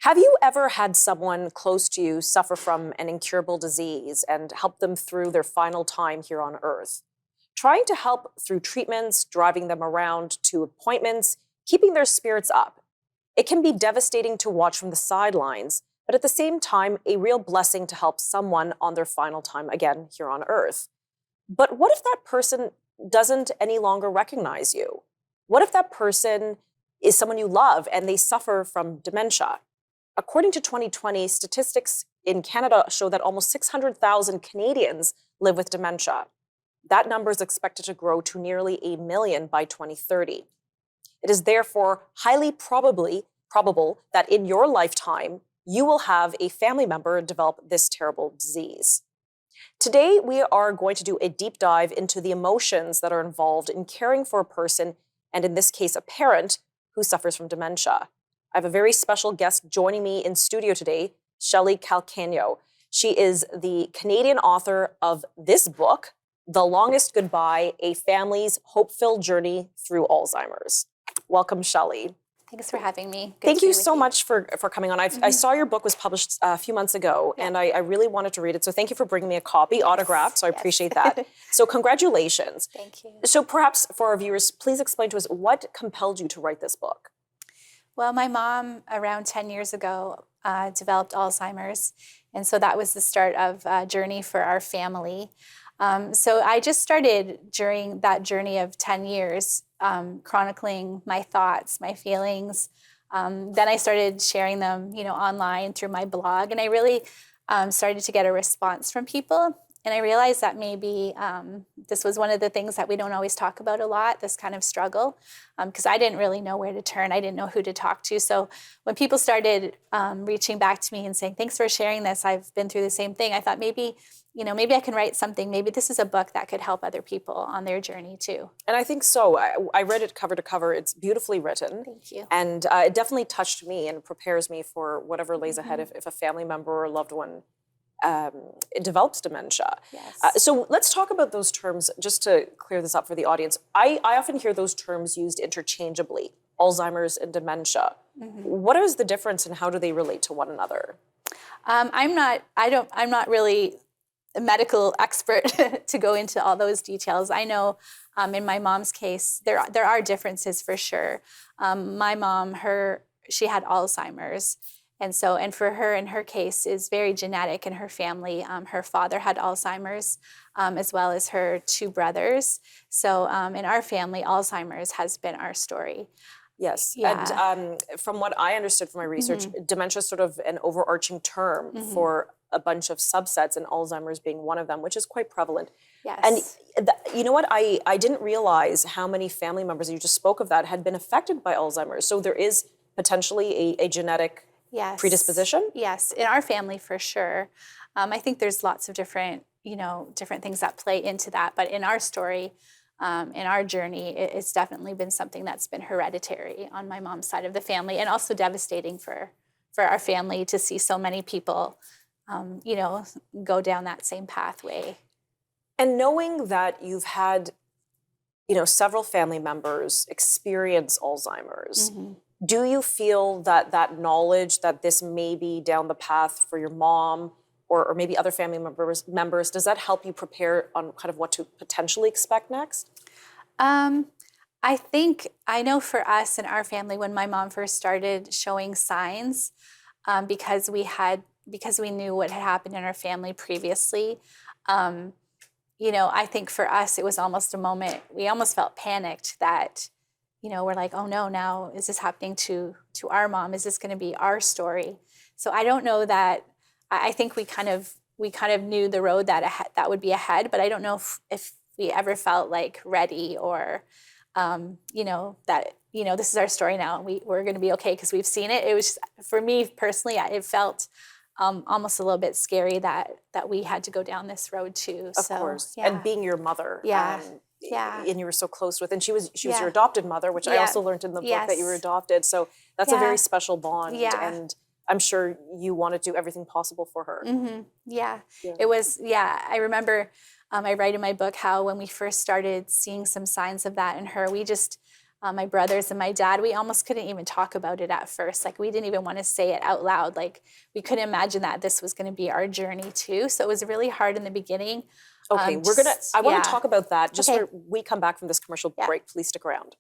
Have you ever had someone close to you suffer from an incurable disease and help them through their final time here on Earth? Trying to help through treatments, driving them around to appointments, keeping their spirits up. It can be devastating to watch from the sidelines, but at the same time, a real blessing to help someone on their final time again here on Earth. But what if that person doesn't any longer recognize you? What if that person is someone you love and they suffer from dementia? According to 2020, statistics in Canada show that almost 600,000 Canadians live with dementia. That number is expected to grow to nearly 1 million by 2030. It is therefore highly probable that in your lifetime, you will have a family member develop this terrible disease. Today, we are going to do a deep dive into the emotions that are involved in caring for a person, and in this case, a parent who suffers from dementia. I have a very special guest joining me in studio today, Shelly Calcagno. She is the Canadian author of this book, The Longest Goodbye, A Family's Hope-Filled Journey Through Alzheimer's. Welcome, Shelly. Thanks for having me. Thank you so much for coming on. I saw your book was published a few months ago, and I really wanted to read it. So thank you for bringing me a copy, autographed. So I appreciate that. So congratulations. Thank you. So perhaps for our viewers, please explain to us what compelled you to write this book. Well, my mom, around 10 years ago, developed Alzheimer's. And so that was the start of a journey for our family. So I just started during that journey of 10 years, chronicling my thoughts, my feelings. Then I started sharing them, online through my blog. And I really started to get a response from people. And I realized that maybe this was one of the things that we don't always talk about a lot, this kind of struggle, because I didn't really know where to turn. I didn't know who to talk to. So when people started reaching back to me and saying, thanks for sharing this, I've been through the same thing, I thought maybe I can write something. Maybe this is a book that could help other people on their journey too. And I think so. I read it cover to cover. It's beautifully written. Thank you. And it definitely touched me and prepares me for whatever lays ahead if a family member or a loved one it develops dementia. Yes. So let's talk about those terms just to clear this up for the audience. I often hear those terms used interchangeably, Alzheimer's and dementia. What is the difference and how do they relate to one another? I'm not really a medical expert to go into all those details. I know in my mom's case, there are differences for sure. My mom, she had Alzheimer's. And for her, in her case, is very genetic in her family. Her father had Alzheimer's, as well as her 2 brothers. So in our family, Alzheimer's has been our story. Yes. Yeah. And from what I understood from my research, dementia is sort of an overarching term for a bunch of subsets, and Alzheimer's being one of them, which is quite prevalent. Yes. And you know what? I didn't realize how many family members, you just spoke of that, had been affected by Alzheimer's. So there is potentially a genetic predisposition? Yes, in our family for sure. I think there's lots of different things that play into that. But in our story, in our journey, it's definitely been something that's been hereditary on my mom's side of the family, and also devastating for our family to see so many people, go down that same pathway. And knowing that you've had, several family members experience Alzheimer's, do you feel that knowledge that this may be down the path for your mom or maybe other family members, does that help you prepare on kind of what to potentially expect next? I know for us and our family, when my mom first started showing signs, because we knew what had happened in our family previously, I think for us, it was almost a moment, we almost felt panicked that, we're like, oh no, now is this happening to our mom? Is this going to be our story? So I don't know that, I think we kind of knew the road that would be ahead, but I don't know if we ever felt like ready or, that, this is our story now and we're going to be okay because we've seen it. It was just, for me personally, it felt almost a little bit scary that we had to go down this road too. Of course. Yeah. And being your mother. Yeah. And you were so close with, and she was your adopted mother, which I also learned in the book that you were adopted. So that's a very special bond. Yeah. And I'm sure you want to do everything possible for her. Yeah. It was, I remember I write in my book how when we first started seeing some signs of that in her, we just, my brothers and my dad, we almost couldn't even talk about it at first. Like we didn't even want to say it out loud. Like we couldn't imagine that this was going to be our journey too. So it was really hard in the beginning. Okay, I want to talk about that just Okay. when we come back from this commercial Yeah. break. Please stick around.